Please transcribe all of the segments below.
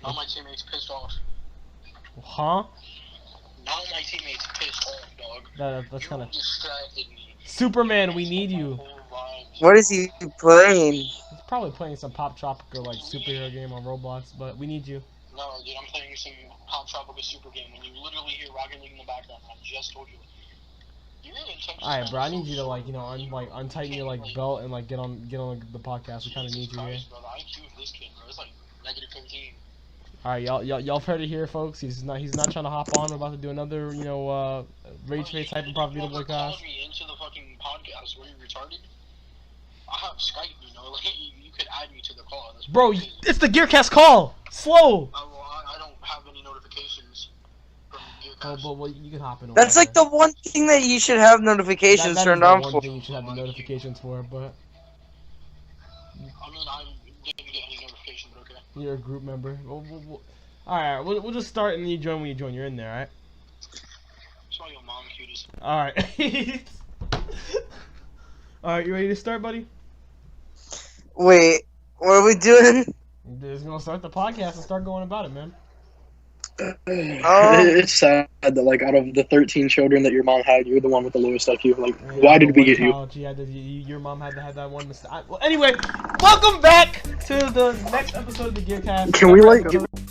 Now my teammates pissed off. Huh? Now my teammates pissed off, dog. That's kind of distracted me. Superman. We need you. What is he playing? He's probably playing some Pop Tropical like superhero game on Roblox, but we need you. No, dude, I'm playing some Pop Tropical super game when you literally hear Rocket League in the background. I just told you. Alright, bro. I need you to like untighten your like belt and like get on the podcast. We kind of need you here. Bro, the IQ of this kid, bro, it's like -13. Alright, y'all heard it here, folks. He's not trying to hop on. We're about to do another Rage Face Hyper Pop Beetle podcast. Me into the fucking podcast. Were you retarded? I have Skype, like you could add me to the call. Bro, it's the Gearcast call. Slow. I don't have any notifications from Gearcast. Oh, but you can hop in. That's like the one thing that you should have notifications that turned on is the for. one thing you should have the notifications for, but. I mean, I didn't get any notification, but okay. You're a group member. Alright, we'll just start and then you join when you join. You're in there, alright? Saw your mom cuties. Alright. Alright, you ready to start, buddy? Wait, what are we doing? Just gonna start the podcast and start going about it, man. It's sad that, like, out of the 13 children that your mom had, you're the one with the lowest IQ. Like, why did we get you? Your mom had to have that one mistake. Well, anyway, welcome back to the next episode of the Gearcast. Can we, like,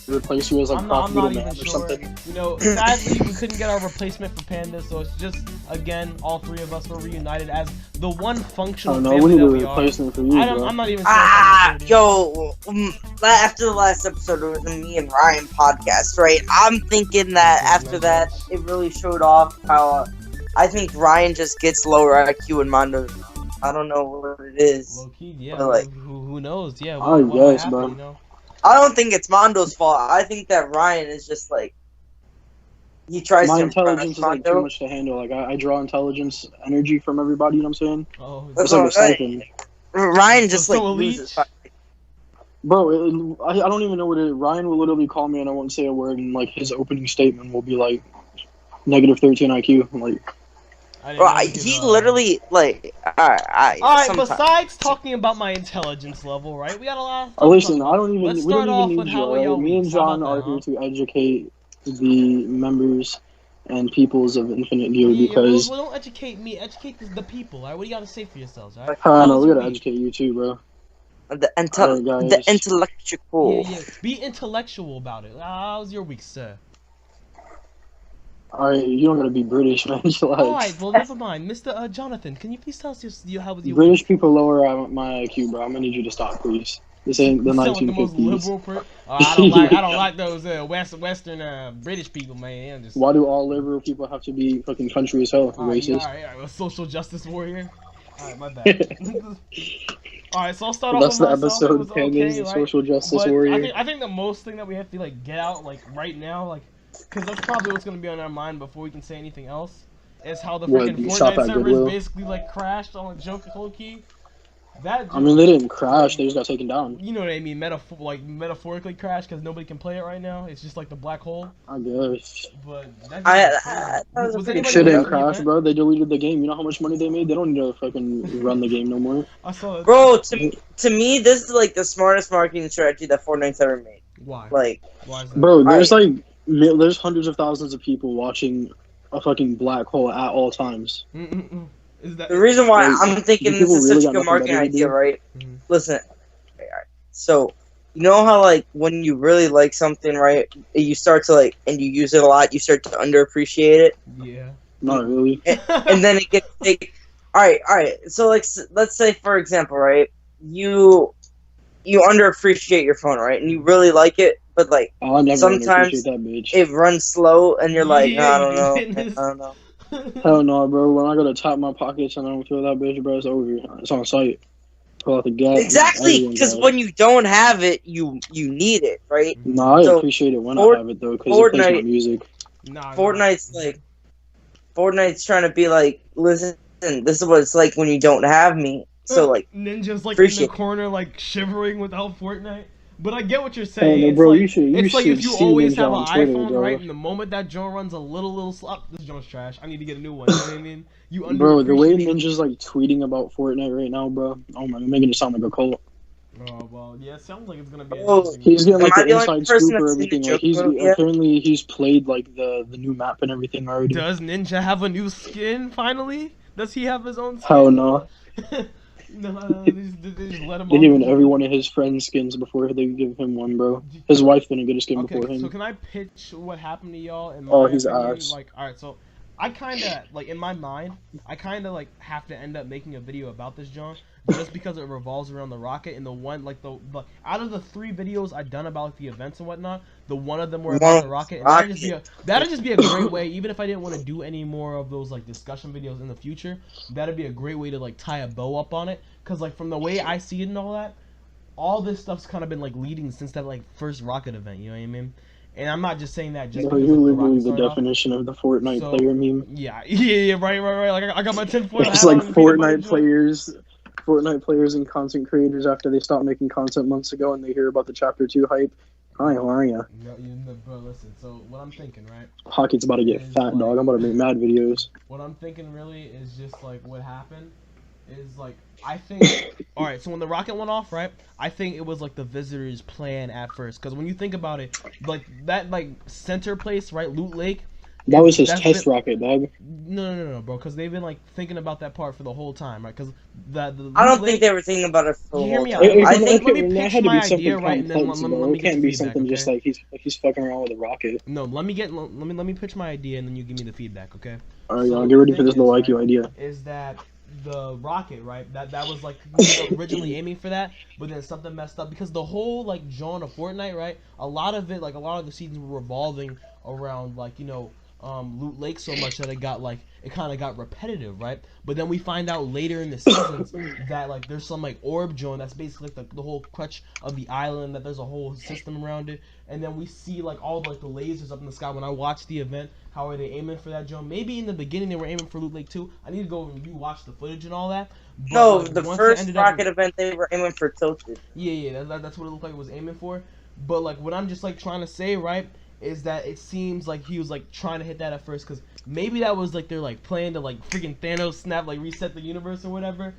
replace you as, like, I'm not Man even or sure. something? You know, sadly, we couldn't get our replacement for Panda, so it's just, again, all three of us were reunited as the one functional family we need that a we are. replacement for you, bro. I'm not even sure. Yo, after the last episode, it was a me and Ryan podcast, right? I'm thinking that after that, it really showed off how I think Ryan just gets lower IQ and Mondo. I don't know what it is. Low key, yeah. But, like, who knows? Yeah. I guess, happened, bro. You know? I don't think it's Mondo's fault. I think that Ryan is just like he tries My to intelligence is, like, too Mondo. much to handle. Like, I draw intelligence energy from everybody, you know what I'm saying? Oh, It's That's like a what I'm siphon. Ryan just So like elite. loses. Bro, I don't even know what it is. Ryan will literally call me and I won't say a word, and, like, his opening statement will be, like, -13 IQ. I'm like, Bro, he literally like. Alright, besides talking about my intelligence level, right? We got a lot. listen, I don't even. Let's We start don't off even with need how you. are y'all Right? Me and weeks? How John about are that, here to educate the members and peoples of Infinite View because. Well, don't educate me. Educate the people. Alright, what do you got to say for yourselves? Alright. I know we gotta educate you too, bro. the Alright, guys. intellectual. Yeah. Be intellectual about it. How's your week, sir? Alright, you don't gotta be British, man. Alright, well, never mind. Mr. Jonathan, can you please tell us how was your British people lower my IQ, bro. I'm gonna need you to stop, please. This ain't the You sound like the most 1950s. liberal I don't like those Western British people, man. Just... Why do all liberal people have to be fucking country as hell? Racist. Alright, a social justice warrior. Alright, my bad. Alright, so I'll start off That's with the myself. episode. It was Pandas, okay, right? social justice But warrior. I think the most thing that we have to like get out like right now, like, because that's probably what's gonna be on our mind before we can say anything else, is how the What, freaking you shop Fortnite at servers Goodwill? basically like crashed on a joke low key. That I mean, they didn't crash. They just got taken down. you know what I mean, metaphorically crash because nobody can play it right now. It's just like the black hole. I guess. But that's That was a Was pretty anybody Shit watching didn't the crash, event? bro. They deleted the game. You know how much money they made? They don't need to fucking run the game no more. I saw that. Bro, to me, this is like the smartest marketing strategy that Fortnite's ever made. Why? Like, Why is that? Bro, there's there's hundreds of thousands of people watching a fucking black hole at all times. Is that the reason why Like, I'm thinking people this is really such a got good nothing marketing better to idea, do? right? Mhm. Listen, alright. So, you know how like when you really like something, right? You start to like, and you use it a lot. You start to underappreciate it, Yeah. Not really. and then it gets like, all right. So like, let's say for example, right? You underappreciate your phone, right? And you really like it, but like Oh, I never sometimes appreciate that bitch. it runs slow, and you're like, Yeah, I don't know, goodness. I don't know. Hell no, bro. When I go to tap my pockets and I don't feel that bitch, bro, it's over. It's on site. Pull out the gas. Exactly, everyone because got it. when you don't have it, you need it, right? No, I So, appreciate it when Fort- I have it though, because it plays my Fortnite- music. Nah, Fortnite's trying to be like, listen, this is what it's like when you don't have me. So like, Ninja's like in appreciate the corner, like shivering without Fortnite. But I get what you're Hey, saying. no, It's bro, like, you should it's like if you see always Ninja have an on Twitter, iPhone, bro. right? And the moment that Joe runs a little slop, this Joe's trash. I need to get a new one. You know what I mean? You Bro, the way underappreciate- Ninja's like tweeting about Fortnite right now, bro. Oh my, making it sound like a cult. Oh well, yeah. It sounds like it's gonna be. An Oh, interesting He's getting like Am I the the only inside person scoop or that's seen the everything. Like joke he's about it yet? apparently he's played like the new map and everything already. Does Ninja have a new skin finally? Does he have his own skin? Hell no. No, they just let him They on. giving every one of his friends skins before they give him one, bro. His wife didn't get a skin Okay, before him. so can I pitch what happened to y'all? In Oh, my he's opinion? ass. Like, all right, so I kind of like in my mind, I kind of like have to end up making a video about this, John, just because it revolves around the rocket. And the one, like the out of the 3 videos I've done about like, the events and whatnot, the one of them were about the rocket. And that'd just be a great way, even if I didn't want to do any more of those like discussion videos in the future, that'd be a great way to like tie a bow up on it. Cause like from the way I see it and all that, all this stuff's kind of been like leading since that like first rocket event. You know what I mean? And I'm not just saying that just Bro, because you're like, literally the started off. definition of the Fortnite player meme. Yeah, right. Like I got my 10-foot. It's like Fortnite players and content creators after they stopped making content months ago and they hear about the Chapter 2 hype. Hi, how are ya? Bro, listen. So what I'm thinking, right? Pocket's about to get fat, dog. I'm about to make mad videos. What I'm thinking really is just like what happened is like I think. All right, so when the rocket went off, right? I think it was like the visitors' plan at first, because when you think about it, like that like center place, right, Loot Lake. That was his test rocket, dog. No, bro, because they've been like thinking about that part for the whole time, right? Because the I don't think they were thinking about it for the hear whole me time. out. I think let me pitch my idea, right, and then let me it get can't the be feedback, something just okay? like he's fucking around with a rocket. No, let me pitch my idea, and then you give me the feedback, okay? All right, So y'all, get ready for the this thing low is, IQ right, idea. Is that the rocket, right? That was like originally aiming for that, but then something messed up because the whole like genre of Fortnite, right? A lot of it, like a lot of the seasons were revolving around like Loot Lake so much that it kind of got repetitive, right? But then we find out later in the seasons that like there's some like orb drone that's basically like the whole crutch of the island, that there's a whole system around it, and then we see like all like the lasers up in the sky. When I watched the event, how are they aiming for that drone? Maybe in the beginning they were aiming for Loot Lake too. I need to go and rewatch the footage and all that. But, no, like, the once first it ended up rocket event they were aiming for Tilted. Yeah, that's what it looked like it was aiming for. But like what I'm just like trying to say, right, is that it seems like he was like trying to hit that at first, because maybe that was like their like plan to like freaking Thanos snap, like reset the universe or whatever.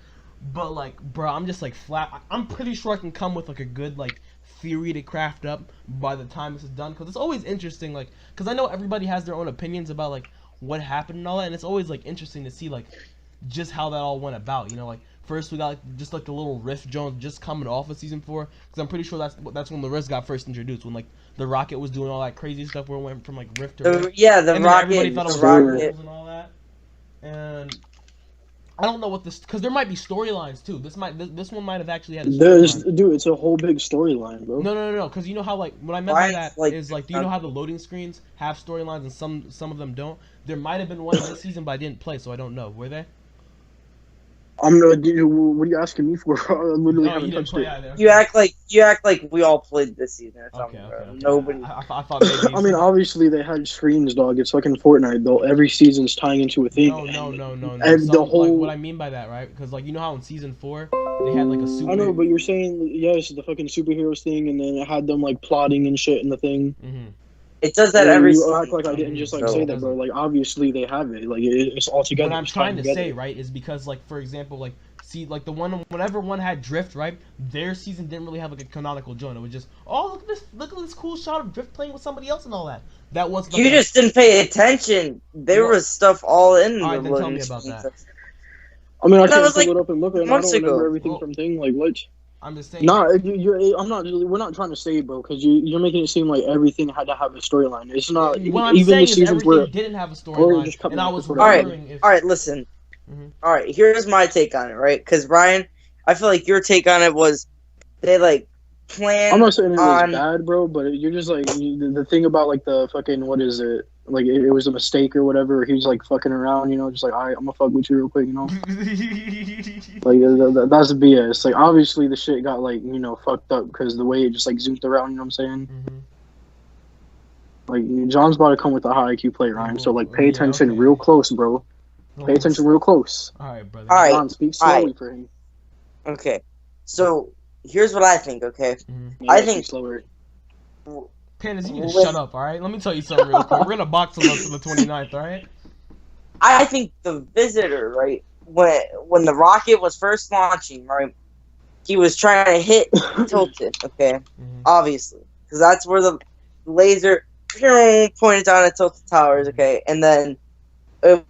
But like, bro, I'm just like flat. I'm pretty sure I can come with like a good like theory to craft up by the time this is done, because it's always interesting, like, because I know everybody has their own opinions about like what happened and all that, and it's always like interesting to see like just how that all went about. Like first we got like just like the little Rift Jones just coming off of season 4, because I'm pretty sure that's when the Rift got first introduced, when like the rocket was doing all that crazy stuff where it went from like Rift to Rift. Yeah, the and rocket. Everybody thought it was rocket and all that. And I don't know what this, because there might be storylines too. This one might have actually had a storyline. Dude, it's a whole big storyline, bro. No, because you know how like what I meant by that is like, do you know how the loading screens have storylines and some of them don't? There might have been one in this season, but I didn't play, so I don't know. Were they? What are you asking me for? I literally haven't touched it. Either. You act like we all played this season or something. Okay. Nobody. I thought maybe. I mean, obviously they had screens, dog. It's fucking Fortnite, though. Every season's tying into a thing. No. And the whole. Like, what I mean by that, right? Because like you know how in season 4 they had like a super. I know, but you're saying yes, the fucking superheroes thing, and then it had them like plotting and shit in the thing. Mm-hmm. It does that every. You act like I didn't just like say that, bro. Like obviously they have it. Like it's all together. What I'm trying to say, right, is because like for example, like. See, like whenever one had Drift, right? Their season didn't really have like a canonical joint. It was just, oh look at this cool shot of Drift playing with somebody else and all that. That wasn't. You just didn't pay attention. There was stuff all in. All right, then tell me about that. I mean, I can't pull it up and look at it. I don't remember everything from thing. Like what? I'm just saying. Nah, I'm not. We're not trying to say, bro, because you're making it seem like everything had to have a storyline. It's not. What I'm even saying the is seasons everything where didn't have a storyline, and I was wondering All right, listen. Mm-hmm. All right, here's my take on it, right? Because Ryan, I feel like your take on it was they like planned. I'm not saying it was bad, bro, but you're just like the thing about like the fucking what is it? Like it was a mistake or whatever. He was like fucking around, just like, all right, I'm gonna fuck with you real quick, Like that's BS. Like obviously the shit got like fucked up because the way it just like zoomed around. You know what I'm saying? Mm-hmm. Like John's about to come with a high IQ play, Ryan. So like pay attention real close, bro. Pay attention real close. All right, brother. All right. John, speak slowly for him. Okay. So here's what I think. Okay. Mm-hmm. I think slower. Pandas, you need to shut up, all right? Let me tell you something real quick. We're gonna box him up for the 29th, all right? I think the visitor, right, when the rocket was first launching, right, he was trying to hit Tilted. Okay, Mhm. obviously, because that's where the laser pointed down at Tilted Towers. Okay, and then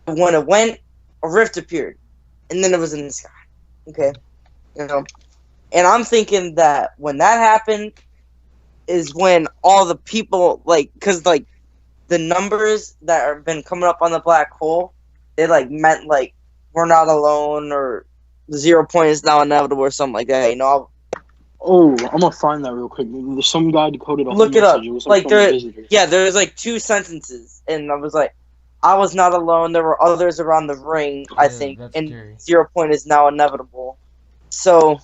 when it went, a rift appeared, and then it was in the sky. Okay, you know, and I'm thinking that when that happened is when all the people because the numbers that have been coming up on the black hole, they meant we're not alone or 0 point is now inevitable or something like that. You know, Oh, I'm gonna find that real quick. Some guy decoded a whole look it up. message. It was Like from a there, visitor. yeah, there's 2 sentences, and I was like, I was not alone. There were others around the ring, I think, that's and scary. 0 point is now inevitable. So,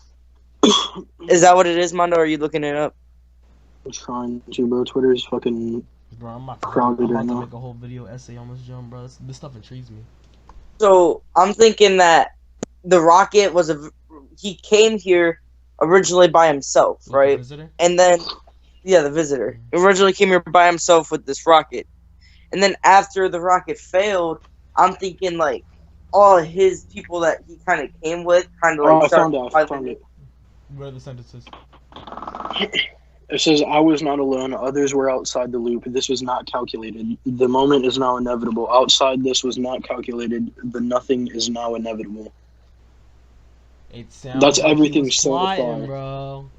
is that what it is, Mondo? Or are you looking it up? I'm trying to, bro. Twitter's fucking Bro, I'm about crowded to right now. make a whole video essay on this jump, bro. This stuff intrigues me. So I'm thinking that the rocket he came here originally by himself, With the right? visitor? And then, yeah, the visitor originally came here by himself with this rocket, and then after the rocket failed, I'm thinking all his people that he kind of came with, kind of I found it. What are the sentences? It says, I was not alone. Others were outside the loop. This was not calculated. The moment is now inevitable. Outside this was not calculated. The nothing is now inevitable. It sounds That's like everything he was so far. plotting, bro.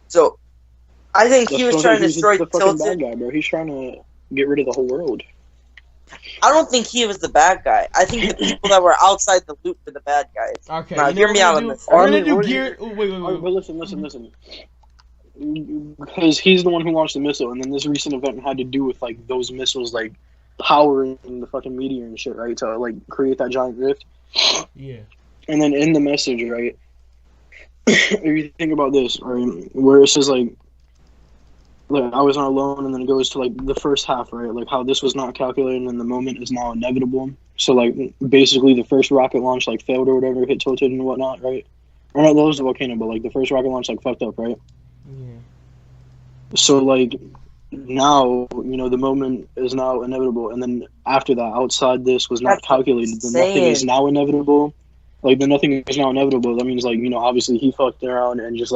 So I think he was trying to He's destroy the fucking bad Tilted. guy, bro. He's trying to get rid of the whole world. I don't think he was the bad guy. I think the people that were outside the loop were the bad guys. Okay, Now you know hear what me we're out gonna on do? this. We're gonna Army, do what is gear. it? Oh, wait. But listen. Because he's the one who launched the missile, and then this recent event had to do with those missiles powering the fucking meteor and shit, right? To create that giant rift. Yeah. And then in the message, right? If you think about this, right, where it says I was not alone, and then it goes to the first half, right? How this was not calculated, and the moment is now inevitable. So basically, the first rocket launch failed or whatever, hit Tilted and whatnot, right? Or not, that was the volcano, but the first rocket launch fucked up, right? Yeah. So now the moment is now inevitable, and then after that, outside this was not That's what I'm calculated. The nothing is saying. now inevitable. The nothing is now inevitable. That means obviously he fucked around and just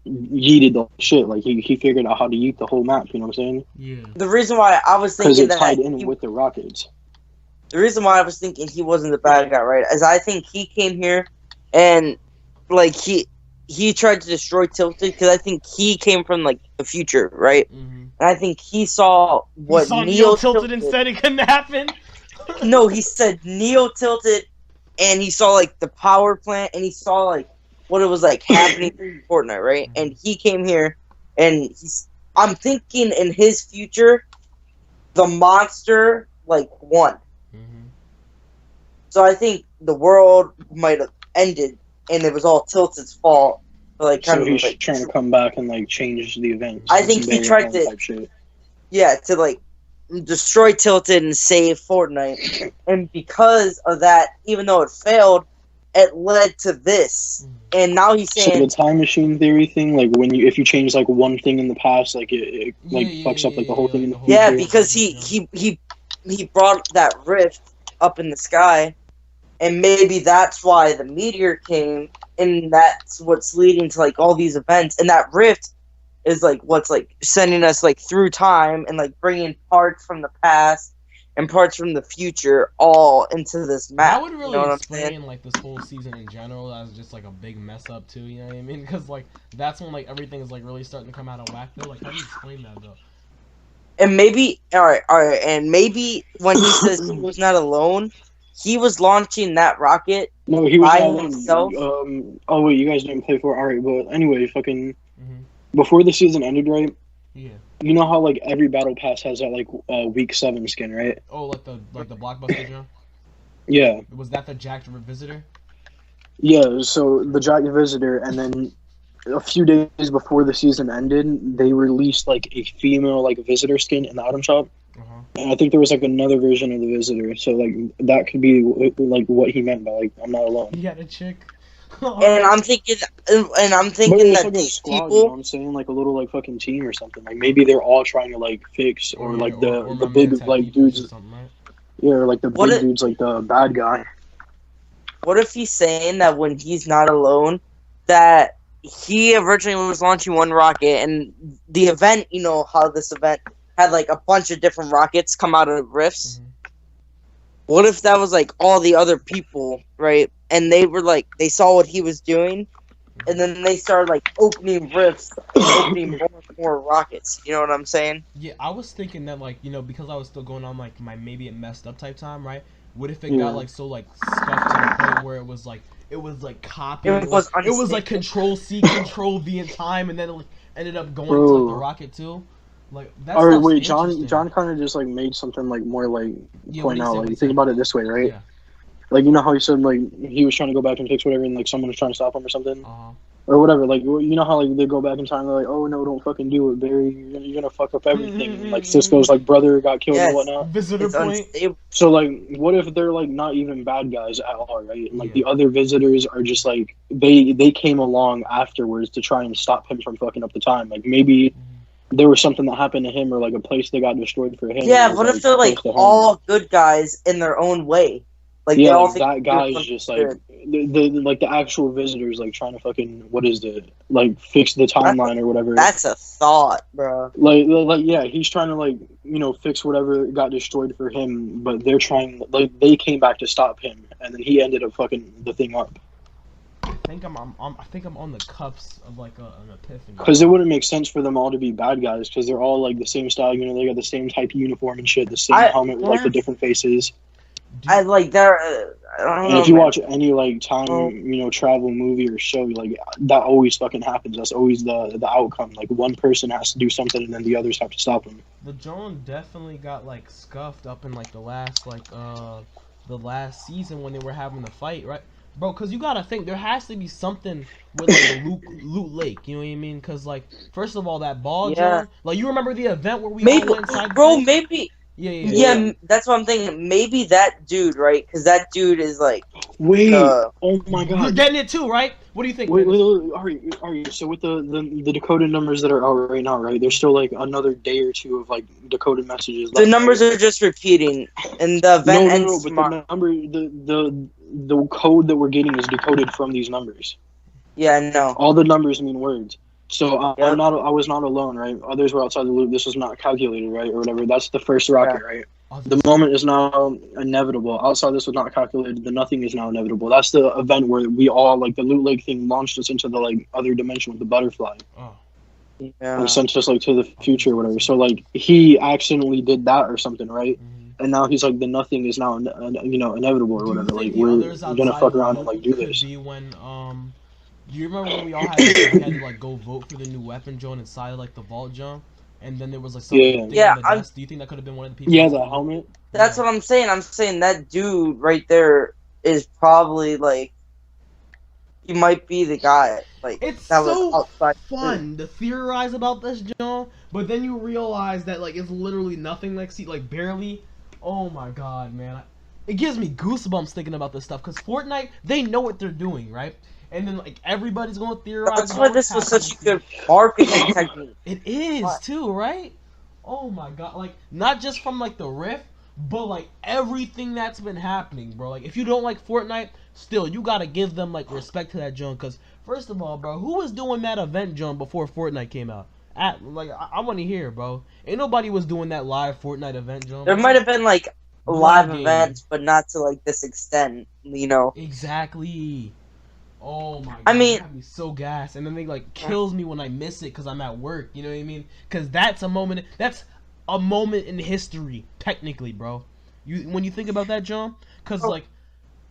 yeeted the shit. He figured out how to yeet the whole map. You know what I'm saying? Yeah. The reason why I was Because thinking it tied that in with the rockets. the reason why I was thinking he wasn't the bad guy, right, is I think he came here and he tried to destroy Tilted because I think he came from the future, right? Mm-hmm. And I think he saw what He saw Neo tilted and said it couldn't happen. No, he said Neo tilted, and he saw the power plant, and he saw what it was happening in Fortnite, right? And he came here, and I'm thinking in his future, the monster won. Mm-hmm. So I think the world might have ended, and it was all Tilted's fault. But So he's trying to come back and change the event. I think he tried to, to destroy Tilted and save Fortnite, and because of that, even though it failed, it led to this. And now he's saying, so the time machine theory thing, if you change one thing in the past, it fucks up the whole thing in the future. yeah, because he brought that rift up in the sky, and maybe that's why the meteor came, and that's what's leading to all these events, and that rift is what's sending us through time and bringing parts from the past and parts from the future all into this map. That would really you know explain this whole season in general as just a big mess up too. You know what I mean? Because that's when everything is really starting to come out of whack though. How do you explain that though? And maybe all right, and maybe when he says he was not alone, he was launching that rocket. No, he was by not himself. Oh wait, you guys didn't play for. All right, but anyway, fucking Mm-hmm. before the season ended, right? Yeah. You know how every battle pass has that week 7 skin, right? Oh, the blockbuster jump. Yeah. Was that the jacked visitor? Yeah. So the Jack the Visitor, and then a few days before the season ended, they released a female visitor skin in the item shop. Uh-huh. And I think there was another version of the Visitor, so that could be what he meant by I'm not alone. He had a chick. And I'm thinking But that it's these squad, people. you know what I'm saying? A little fucking team or something. Maybe they're all trying to fix or or the my big man's had dudes. or something, right? Yeah, or the What big if- dude's the bad guy. What if he's saying that when he's not alone, that he originally was launching one rocket, and the event, you know how this event had like a bunch of different rockets come out of rifts. What if that was like all the other people, right? And they were like, they saw what he was doing, and then they started like opening rifts, and opening more and more rockets. You know what I'm saying? Yeah, I was thinking that, like, you know, because I was still going on like my maybe it messed up type time, right? What if it got like so like scuffed to the point where it was like copying, It was like Control C, Control V in time, and then it like, ended up going to like the rocket too. Like that's Alright, wait, John kind of just like made something like more like point out. Like, think about it this way, right? Yeah. Like, you know how he said like he was trying to go back and fix whatever, and like someone was trying to stop him or something, or whatever. Like, you know how like they go back in time, and they're like, oh no, don't fucking do it, Barry. You're gonna fuck up everything. And, like Cisco's like brother got killed and whatnot. Visitor point. So like, what if they're like not even bad guys at all, right? And like the other visitors are just like they came along afterwards to try and stop him from fucking up the time. Like maybe there was something that happened to him, or like a place that got destroyed for him. Yeah, what if they're like all good guys in their own way? Like yeah, they all like that guy's just like the actual visitors like trying to fucking like fix the timeline or whatever. That's a thought, bro. Like yeah, he's trying to like fix whatever got destroyed for him, but they're trying like they came back to stop him, and then he ended up fucking the thing up. I think I'm on the cups of like an epiphany. Because it wouldn't make sense for them all to be bad guys, because they're all like the same style. You know, they got the same type of uniform and shit, the same helmet with like the different faces. I like there. I don't and know, if you watch any like time travel movie or show, like that always fucking happens. That's always the outcome. Like one person has to do something, and then the others have to stop them. The John definitely got like scuffed up in like the last season when they were having the fight, right? Bro, because you gotta think, there has to be something with like the Loot Lake, you know what I mean? Because, like, first of all, that ball, John, like, you remember the event where we all went inside bro, maybe. Yeah, that's what I'm thinking. Maybe that dude, right? Because that dude is like. Wait, oh my god. You're getting it too, right? What do you think? Wait, alright, so with the decoded numbers that are out right now, right? There's still like another day or two of like decoded messages left. The numbers are just repeating, and the event ends tomorrow. But the code that we're getting is decoded from these numbers. Yeah, no. All the numbers mean words. So I was not alone, right? Others were outside the loop. This was not calculated, right, or whatever. That's the first rocket, right? The moment is now inevitable. Outside this was not calculated. The nothing is now inevitable. That's the event where we all like the Loot Lake thing launched us into the like other dimension with the butterfly. Yeah. And sent us like to the future or whatever. So like he accidentally did that or something, right? And now he's like the nothing is now inevitable or whatever. Like we're gonna fuck around and like do this. Do you remember when we all had to like go vote for the new weapon, Joan, inside like the vault, John? And then there was like something. Do you think that could have been one of the people? Yeah, the helmet. That's what I'm saying. I'm saying that dude right there is probably like he might be the guy. Like it's that so was fun to theorize about this, John. But then you realize that like it's literally nothing. Like barely. Oh my god, man! It gives me goosebumps thinking about this stuff because Fortnite, they know what they're doing, right? And then like everybody's gonna theorize. That's why this was such a good marketing technique. It is too, right? Oh my god! Like not just from like the riff, but like everything that's been happening, bro. Like if you don't like Fortnite, still you gotta give them like respect to that joint. Cause first of all, bro, who was doing that event joint before Fortnite came out? I want to hear, bro. Ain't nobody was doing that live Fortnite event joint. There might have been like live events, but not to like this extent, you know. Exactly. Oh my god, I mean, that got me so gassed, and then they like kills me when I miss it because I'm at work. You know what I mean? Because that's a moment in history, technically, bro. When you think about that, John, because like,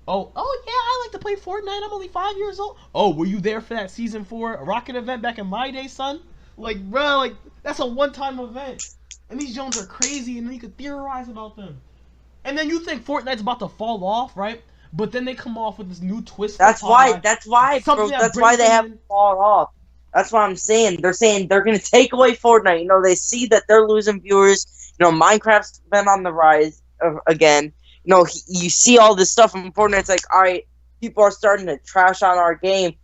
oh yeah, I like to play Fortnite. I'm only 5 years old. Oh, were you there for that season 4 rocket event back in my day, son? Like, bro, like that's a one-time event, and these Jones are crazy, and then you could theorize about them, and then you think Fortnite's about to fall off, right? But then they come off with this new twist. That's why, bro. That's why they haven't fallen off. That's what I'm saying. They're saying they're gonna take away Fortnite. You know, they see that they're losing viewers. You know, Minecraft's been on the rise again. You know, you see all this stuff from Fortnite. It's like, all right, people are starting to trash on our game.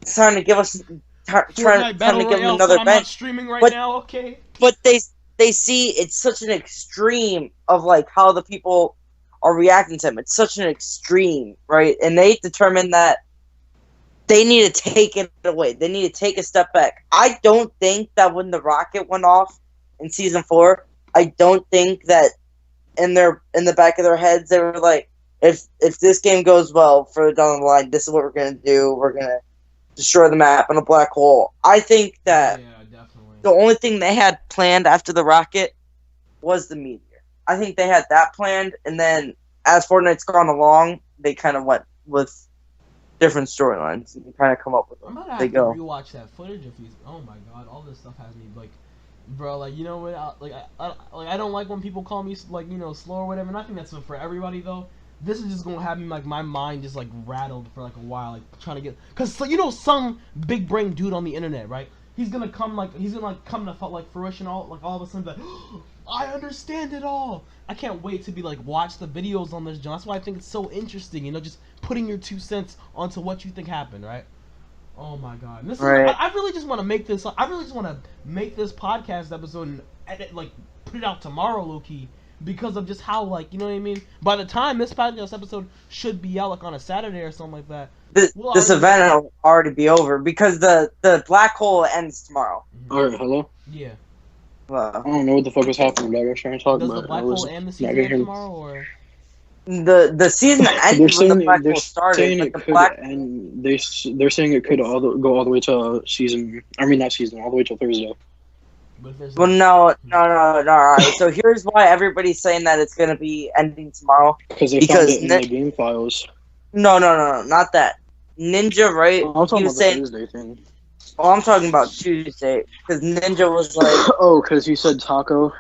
It's trying to give us, trying to give them another bench. I'm not streaming right now, okay? But they see it's such an extreme of like how the people are reacting to him. It's such an extreme, right? And they determine that they need to take it away. They need to take a step back. I don't think that when the rocket went off in season 4, I don't think that in the back of their heads they were like, if this game goes well further down the line, this is what we're gonna do. We're gonna destroy the map in a black hole. I think that definitely. the only thing they had planned after the rocket was the meteor. I think they had that planned, and then as Fortnite's gone along, they kind of went with different storylines and kind of come up with I'm them. gonna They have to go. rewatch that footage of these. Oh my god, all this stuff has me like, bro. Like, you know what? I don't like when people call me like, you know, slow or whatever. And I think that's for everybody though. This is just gonna have me like my mind just like rattled for like a while, like trying to get, cause you know some big brain dude on the internet, right? He's gonna come to like fruition all of a sudden like, I understand it all. I can't wait to be like watch the videos on this, John. That's why I think it's so interesting, you know, just putting your 2 cents onto what you think happened, right? Oh my god, and this Right. is, I really just want to make this. I really just want to make this podcast episode and edit, like put it out tomorrow, low key, because of just how, like, you know what I mean. By the time this podcast episode should be out, like on a Saturday or something like that, This event will already be over because the black hole ends tomorrow. Alright, hello? Yeah. I don't know what the fuck was happening, dog. I was trying to talk, Does but the black I was hole end the not season gonna hear. tomorrow, or? The season ended when the black hole started. saying But it the could black end. They're saying it could go all the way to season. I mean, not season, all the way till Thursday. But if there's Well, no. All right. So here's why everybody's saying that it's gonna be ending tomorrow. Because they Because found it in the game files. No, not that. Ninja, right? I'm talking He about was the saying. Thursday thing. Oh, I'm talking about Tuesday because Ninja was like. Oh, because he said taco,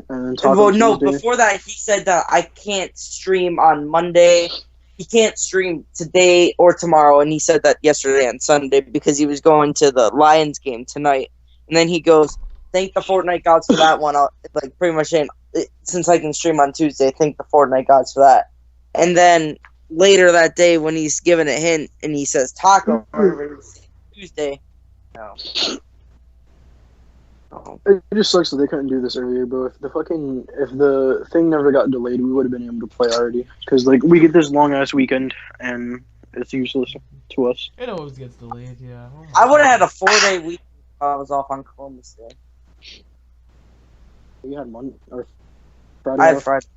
and then taco Well, no. Tuesday. Before that, he said that I can't stream on Monday. He can't stream today or tomorrow, and he said that yesterday and Sunday because he was going to the Lions game tonight. And then he goes, "Thank the Fortnite gods for that one." Like pretty much saying, since I can stream on Tuesday, thank the Fortnite gods for that. And then later that day, when he's given a hint and he says taco Tuesday, no. Oh. It just sucks that they couldn't do this earlier, bro. If the thing never got delayed, we would have been able to play already. Because like we get this long ass weekend, and it's useless to us. It always gets delayed, yeah. Oh I would have had a 4-day week if I was off on Columbus Day. We had Monday or Friday. I had off. Friday.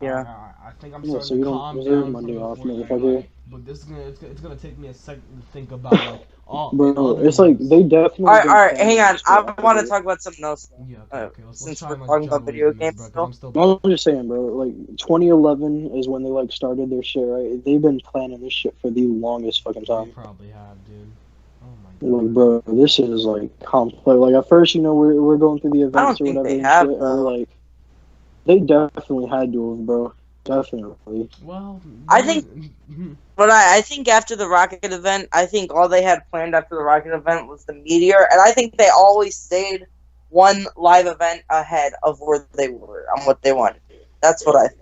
Yeah. I think I'm Yeah, starting so to you don't calm deserve down Monday from the off, Fortnite motherfucker. hype, but this is it's gonna take me a second to think about like all. Bro, other it's like news. they definitely. All right, hang on. I want to talk about something else. Yeah, okay. Let's Since try we're and, talking jump about video away from this, games bro, 'cause I'm still. I'm just saying, bro. Like 2011 is when they like started their shit, right? They've been planning this shit for the longest fucking They time. probably have, dude. Oh my god. Like, bro, this is like complex. Like at first, you know, we're going through the events I don't or think whatever. they and have, shit, and though. we're like, they definitely had to have, bro. Definitely. Well, I think- But I think after the Rocket event, I think all they had planned after the Rocket event was the Meteor, and I think they always stayed one live event ahead of where they were on what they wanted. That's what I think.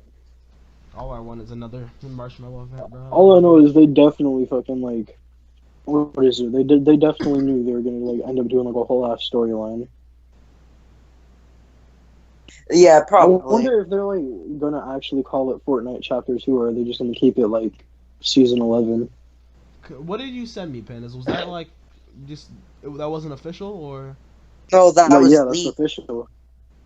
all I want is another marshmallow event, bro. All I know is they definitely fucking like, what is it? They definitely knew they were gonna like end up doing like a whole ass storyline. Yeah, I probably. wonder if they're like gonna actually call it Fortnite Chapter 2, or are they just gonna keep it like Season 11? What did you send me, Pandas? Was that like just that wasn't official, or No, that No, was yeah, that's leaked. official.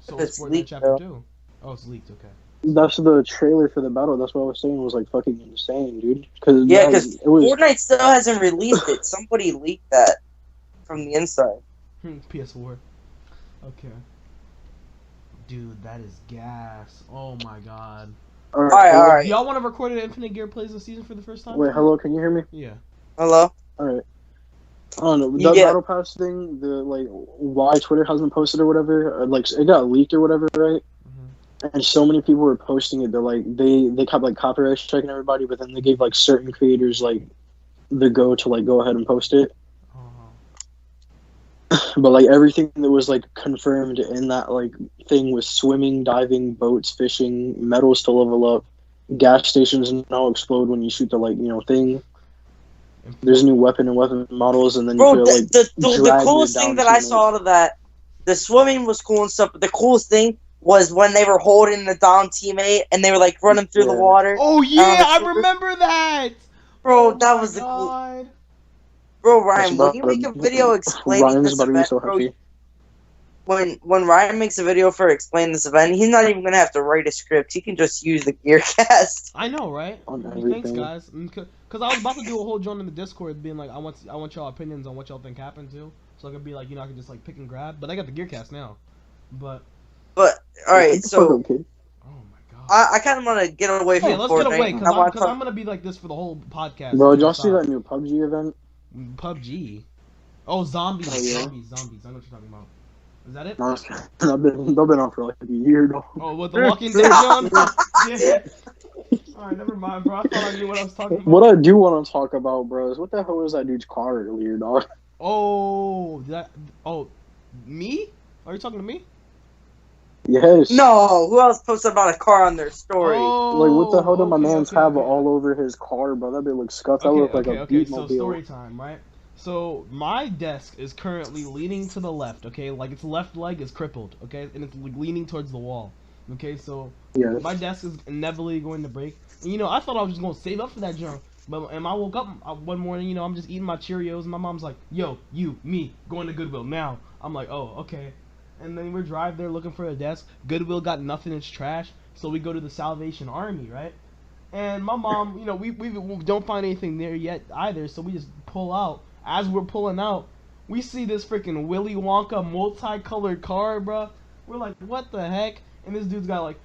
so If it's it's Fortnite leaked, Chapter though. 2? Oh, it's leaked. Okay. That's the trailer for the battle. That's what I was saying was like fucking insane, dude. Cause Yeah, that- because it was. Fortnite still hasn't released it. Somebody leaked that from the inside. PS4. Okay. Dude, that is gas. Oh my god. All Alright, hello? alright. Do y'all want to record an Infinite Gear plays this season for the first time? Wait, hello. Can you hear me? Yeah. Hello? All right. I don't know. You That get- battle pass thing, the like why Twitter hasn't posted or whatever, like it got leaked or whatever, right? And so many people were posting it that like they kept like copyright striking everybody, but then they gave like certain creators like the go to like go ahead and post it. But like everything that was like confirmed in that like thing was swimming, diving, boats, fishing, metals to level up, gas stations now explode when you shoot the like thing. There's new weapon and weapon models, and then Bro, you could, like the drag coolest it thing down that I to, saw out of that, the swimming was cool and stuff, but the coolest thing was when they were holding the down teammate and they were like running through the Yeah. water. Oh yeah, the I super- remember that. Bro, Oh that my was the cool. God. Bro, That's Ryan, when about you make a video explaining Ryan's this about to be event, so bro, happy. when Ryan makes a video for explaining this event, he's not even gonna have to write a script. He can just use the Gearcast. I know, right? On Thanks, everything. guys. Because I was about to do a whole joint in the Discord, being like, I want y'all opinions on what y'all think happened too, so I could be like, I could just like pick and grab. But I got the Gearcast now. But But all right, so Okay. oh my god. I kind of want to get away from Hey, let's Fortnite. get away I because wanna talk- I'm gonna be like this for the whole podcast. Bro, did y'all see that new PUBG event? PUBG? Oh, zombies, Oh, yeah. zombies. I know what you're talking about. Is that it? No, they've been on for like a year though. Oh, what, the Walking Dead, John? Yeah. Alright, never mind, bro. I thought I knew what I was talking about. What I do want to talk about, bro, is what the hell was that dude's car earlier, dog? Oh, me? Are you talking to me? Yes. No, who else posted about a car on their story? Oh, Like, what the hell did my okay, man's okay, have okay. all over his car, bro? That bit looks scuffed. That looked like a Okay, Beatmobile. so story time, right? So, my desk is currently leaning to the left, okay? Like, its left leg is crippled, okay? And it's like, leaning towards the wall, okay? So, Yes. my desk is inevitably going to break. And, I thought I was just going to save up for that junk. And I woke up one morning, I'm just eating my Cheerios, and my mom's like, yo, me, going to Goodwill now. I'm like, oh, okay. And then we drive there looking for a desk. Goodwill got nothing, it's trash. So we go to the Salvation Army, right? And my mom, we don't find anything there yet either, so we just pull out. As we're pulling out, we see this freaking Willy Wonka multicolored car, bro. We're like, what the heck? And this dude's got like,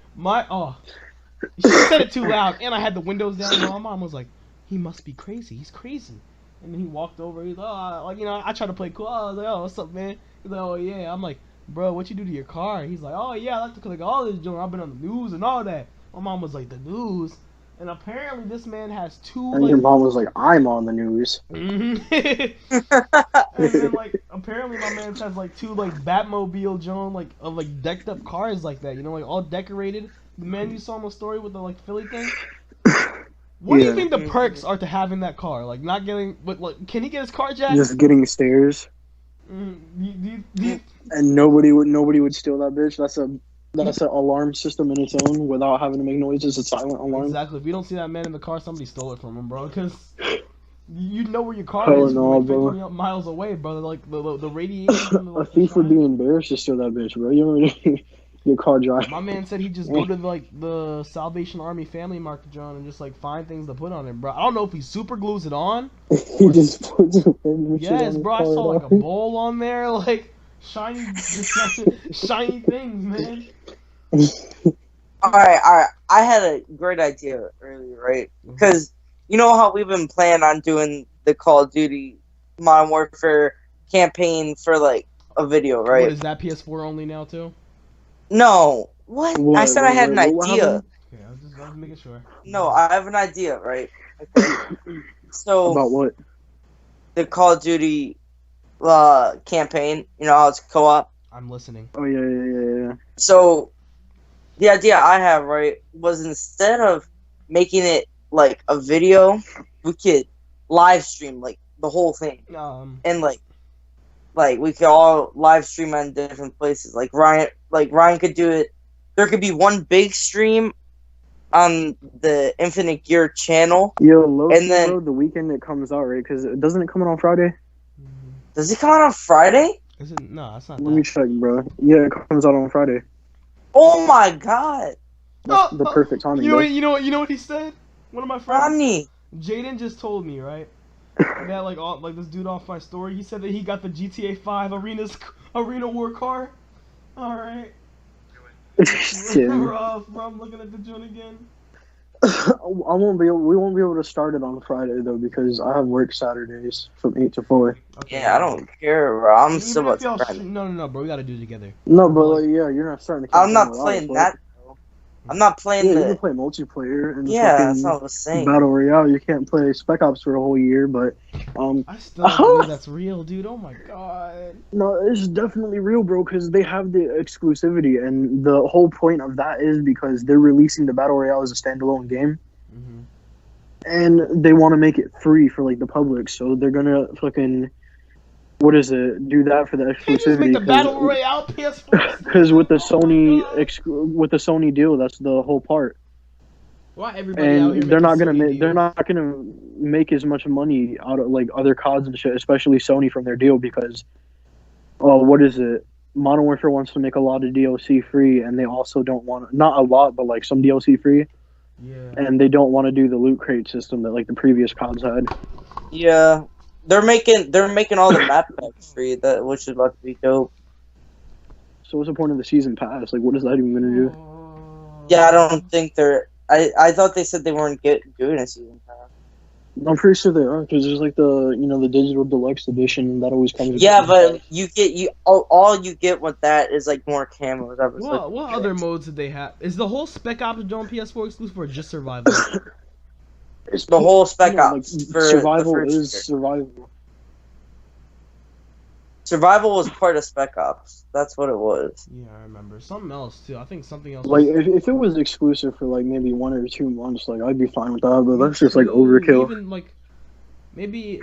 she said it too loud, and I had the windows down, and my mom was like, he must be crazy, he's crazy. And then he walked over, he's I tried to play cool, I was like, oh, what's up, man? He's like, oh, yeah. I'm like, bro, what you do to your car? He's like, oh, yeah, I like to collect all this junk, I've been on the news and all that. My mom was like, the news? And apparently this man has two, And your mom was like, I'm on the news. And then, apparently my man has, two, Batmobile Joan, of, decked up cars like that, all decorated. The man you saw in the story with the, Philly thing? What do you think the perks are to having that car? Not getting, can he get his car jacked? Just getting stairs. Do And nobody would steal that bitch. That's an alarm system in its own without having to make noises. It's a silent alarm. Exactly. If you don't see that man in the car, somebody stole it from him, bro. Because you know where your car Hell is no, from bro. 50 miles away, brother. The radiation. A thief would be embarrassed to steal that bitch, bro. You know get caught driving. My man said he just go to the Salvation Army Family Market, John, and just find things to put on it, bro. I don't know if he super glues it on. He just puts it in. Yes, bro. I saw a bowl on there, shiny, shiny things, man. All right. I had a great idea earlier, right? Because you know how we've been planning on doing the Call of Duty Modern Warfare campaign for a video, right? What is that, PS4 only now too? No, what? I said I had an idea. Okay, I was making sure. No, I have an idea, right? Okay. So About what? the Call of Duty campaign, how it's co-op. I'm listening. Oh yeah. So the idea I have, right, was instead of making it a video, we could live stream the whole thing, and we could all live stream on different places. Ryan could do it. There could be one big stream on the Infinite Gear channel. Yo, and then bro, the weekend it comes out, right? Because doesn't it come out on Friday? Does it come out on Friday? Is it? No, that's not. Let me check, bro. Yeah, it comes out on Friday. Oh my god! That's the perfect timing. You know what he said? One of my friends, Ronnie. Jaden, just told me, right? That this dude off my story. He said that he got the GTA 5 arena war car. All right. Rough, bro. I'm looking at the joint again. We won't be able to start it on Friday though because I have work Saturdays from 8 to 4. Okay. Yeah, I don't care, bro. I'm Even still if about y'all to grind. No, bro. We gotta do it together. No, but you're not starting to. I'm not playing that. I'm not playing you the. can play multiplayer and Yeah, fucking that's what I was saying. Battle Royale. You can't play Spec Ops for a whole year, but I still don't believe that's real, dude. Oh my god. no, it's definitely real, bro. Because they have the exclusivity, and the whole point of that is because they're releasing the Battle Royale as a standalone game, and they want to make it free for the public. So they're gonna fucking do that for the exclusivity. Can't just make the Battle Royale PS4. Because with the Sony deal, that's the whole part. Why everybody out here and they're not gonna make make as much money out of like other CODs and shit, especially Sony from their deal because, what is it? Modern Warfare wants to make a lot of DLC free, and they also don't want not a lot, but like some DLC free, Yeah. and they don't want to do the loot crate system that like the previous CODs had. Yeah, they're making all the map packs free, which is about to be dope. So what's the point of the season pass? Like, what is that even gonna do? Yeah, I don't think they're. I thought they said they weren't doing a season pass. I'm pretty sure they are because there's like the digital deluxe edition and that always comes. With Yeah, but all you get with that is like more camos. What other modes did they have? Is the whole Spec Ops on PS4 exclusive or just survival? It's the whole Spec Ops. Like, survival is survival. Survival was part of Spec Ops. That's what it was. Yeah, I remember. Something else too. I think something else. Like if it was exclusive for like maybe 1 or 2 months, like I'd be fine with that. But that's just like overkill. Even like maybe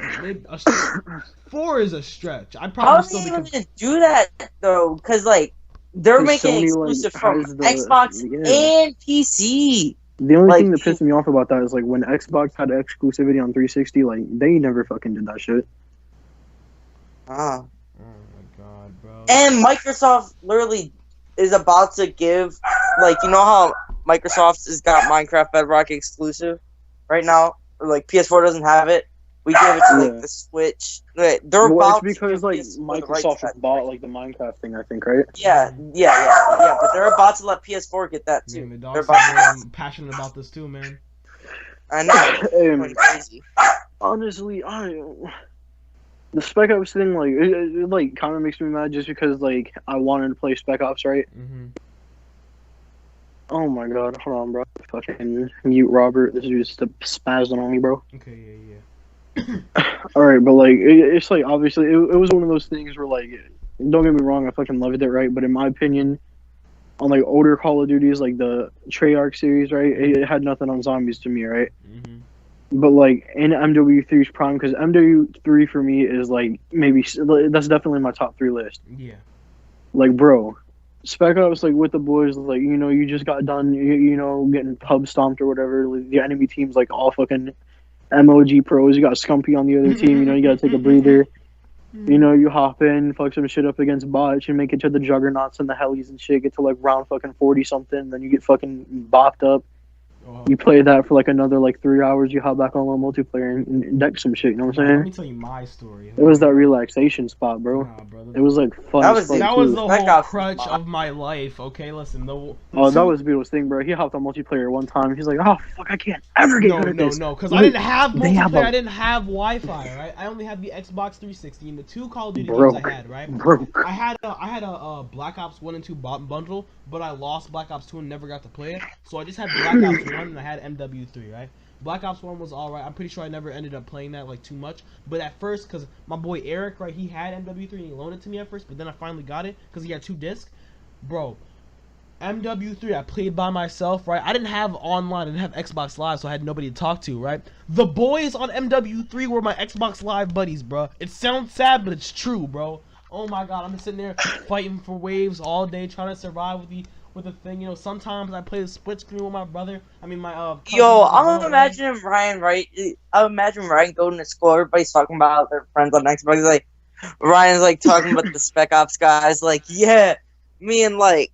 4 is a stretch. I'd probably still How are they going to do that though? Because like they're making Sony, exclusive from has Xbox and PC. The only thing that pissed me off about that is like when Xbox had exclusivity on 360, like they never fucking did that shit. Ah. Oh my god, bro. And Microsoft literally is about to give, like, you know how Microsoft has got Minecraft Bedrock exclusive right now? Or, like, PS4 doesn't have it. We give it to, like, the Switch. They're about it's because, like, Microsoft has bought, like, the Minecraft thing, I think, right? Yeah, but they're about to let PS4 get that, too. Man, they're about I'm passionate about this, too, man. I know. It's crazy. Honestly, the Spec Ops thing, like, it like, kind of makes me mad just because, like, I wanted to play Spec Ops, right? Mm-hmm. Oh my god, hold on, bro. Fucking mute Robert. This is just spazzing on me, bro. Okay, yeah. Alright, but, like, it's, like, obviously, it was one of those things where, like, don't get me wrong, I fucking loved it, right? But in my opinion, on, like, older Call of Duties, like, the Treyarch series, right? It had nothing on zombies to me, right? Mm-hmm. But, like, in MW3's prime, because MW3 for me is, like, that's definitely my top 3 list. Yeah. Like, bro, Spec Ops, like, with the boys, like, you know, you just got done, you know, getting pub stomped or whatever. Like, the enemy team's, like, all fucking MOG pros. You got Scumpy on the other team, you know, you gotta take a breather. You know, you hop in, fuck some shit up against bots, you make it to the juggernauts and the helis and shit, get to, like, round fucking 40-something, then you get fucking bopped up. You play that for like another like 3 hours. You hop back on a little multiplayer and deck some shit. You know what I'm saying? Let me tell you my story. It was that relaxation spot, bro. Nah, brother. It was like fun. That was the whole crutch of my life. Okay, listen. That was Beetle's thing, bro. He hopped on multiplayer one time. He's like, "Oh fuck, I can't ever get good at this." No, because I didn't have multiplayer. I didn't have Wi-Fi, right? I only had the Xbox 360 and the 2 Call of Duty games I had, right? I had a Black Ops 1 and 2 bundle, but I lost Black Ops 2 and never got to play it. So I just had Black Ops 1 and I had MW3, right? Black Ops 1 was alright. I'm pretty sure I never ended up playing that like too much. But at first, because my boy Eric, right, he had MW3 and he loaned it to me at first, but then I finally got it because he had 2 discs. Bro, MW3, I played by myself, right? I didn't have online, I didn't have Xbox Live, so I had nobody to talk to, right? The boys on MW3 were my Xbox Live buddies, bro. It sounds sad, but it's true, bro. Oh my god, I'm just sitting there fighting for waves all day, trying to survive with the thing, you know. Sometimes I play the split screen with my brother. I mean, my Yo, I'm imagining Ryan, right? I imagine Ryan going to school. Everybody's talking about their friends on Xbox. Like, Ryan's like talking about the Spec Ops guys. Like, yeah, me and like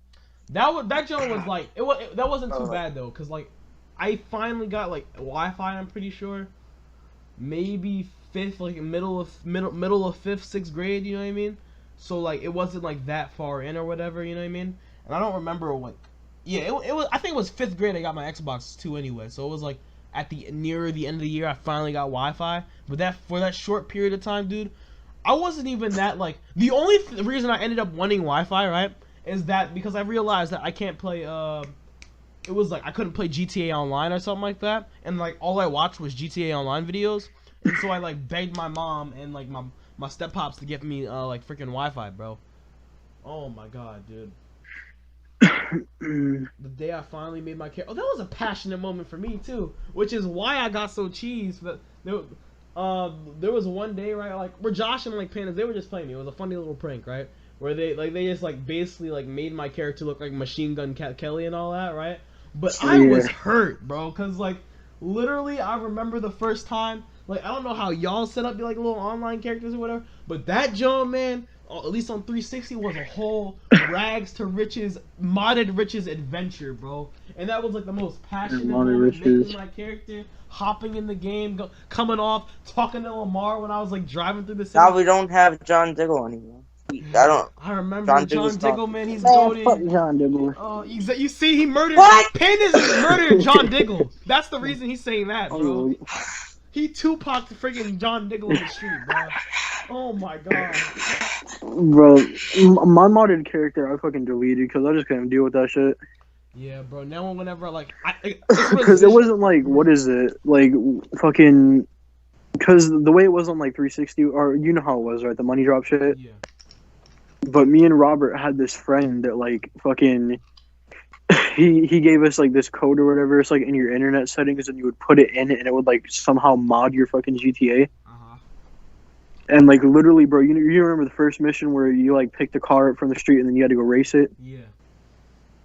that joke was like that wasn't too bad though, cause like I finally got like Wi-Fi. I'm pretty sure, maybe fifth, like middle of 5th, 6th grade. You know what I mean? So like it wasn't like that far in or whatever. You know what I mean? And I don't remember what. Yeah, it was. I think it was 5th grade. I got my Xbox 2 anyway. So it was like at nearer the end of the year, I finally got Wi-Fi. But for that short period of time, dude, I wasn't even that like. The only reason I ended up wanting Wi-Fi, right, is that because I realized that I can't play. It was like I couldn't play GTA Online or something like that, and like all I watched was GTA Online videos, and so I like begged my mom and like my step pops to give me like freaking Wi-Fi, bro. Oh my god, dude. The day I finally made my character. Oh, that was a passionate moment for me too, which is why I got so cheesed. But there was one day, right, like where Josh and like Pandas, they were just playing me. It was a funny little prank, right, where they just like basically like made my character look like Machine Gun Kelly and all that, right. But I was hurt, bro, cause like literally I remember the first time. Like, I don't know how y'all set up like little online characters or whatever, but that John, man, at least on 360, was a whole rags to riches, modded riches adventure, bro. And that was like the most passionate moment, making my character, hopping in the game, coming off, talking to Lamar when I was like driving through the city. Now we don't have John Diggle anymore. I remember John Diggle, man. He's goated. Fuck John Diggle. Oh, you see, he murdered. What? Pandas murdered John Diggle. That's the reason he's saying that, bro. Oh, He Tupac friggin' John Diggle in the street, bro. Oh my god. bro, my modded character I fucking deleted because I just couldn't deal with that shit. Yeah, bro. Now whenever like, Because it wasn't like, what is it, like fucking, because the way it was on like 360, or you know how it was, right? The money drop shit. Yeah. But me and Robert had this friend that like fucking. He gave us like this code or whatever. It's like in your internet settings, and you would put it in, and it would like somehow mod your fucking GTA. And like literally, bro, you remember the first mission where you like picked a car up from the street and then you had to go race it? Yeah.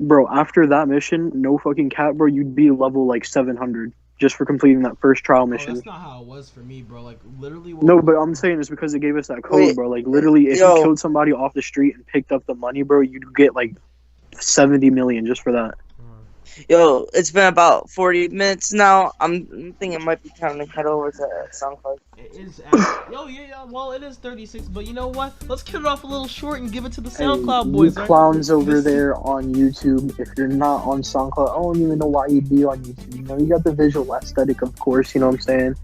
Bro, after that mission, no fucking cap, bro, you'd be level like 700 just for completing that first trial mission. That's not how it was for me, bro. Like literally. No, but I'm saying it's because they gave us that code, bro. Like literally, if you killed somebody off the street and picked up the money, bro, you'd get like 70 million just for that. Yo, it's been about 40 minutes now. I'm thinking it might be time to head over to SoundCloud. It is. Yeah. Well, it is 36, but you know what? Let's cut it off a little short and give it to the SoundCloud boys. You clowns over there on YouTube. If you're not on SoundCloud, I don't even know why you'd be on YouTube. You know, you got the visual aesthetic, of course. You know what I'm saying?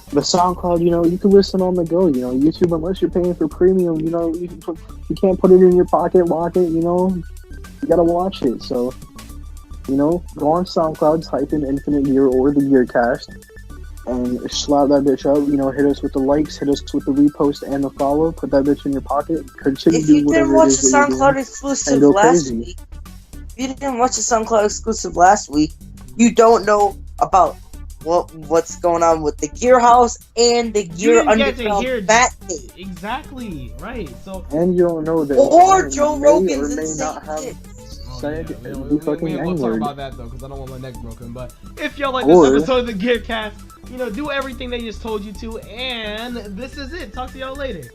The SoundCloud, you know, you can listen on the go. You know, YouTube, unless you're paying for premium, you know, you can't put it in your pocket, walk it. You know, you gotta watch it. So. You know, go on SoundCloud, type in Infinite Gear or the Gearcast, and slap that bitch up. You know, hit us with the likes, hit us with the repost and the follow. Put that bitch in your pocket. Continue if you didn't watch the SoundCloud exclusive last week, you don't know about what's going on with the Gear House and the Gear Underground Bat Cave. Exactly, right. So, and you don't know that. Or Joe Rogan's insane shit. We won't talk about that though, because I don't want my neck broken. But if y'all like this episode of the Gearcast, you know, do everything they just told you to, and this is it. Talk to y'all later.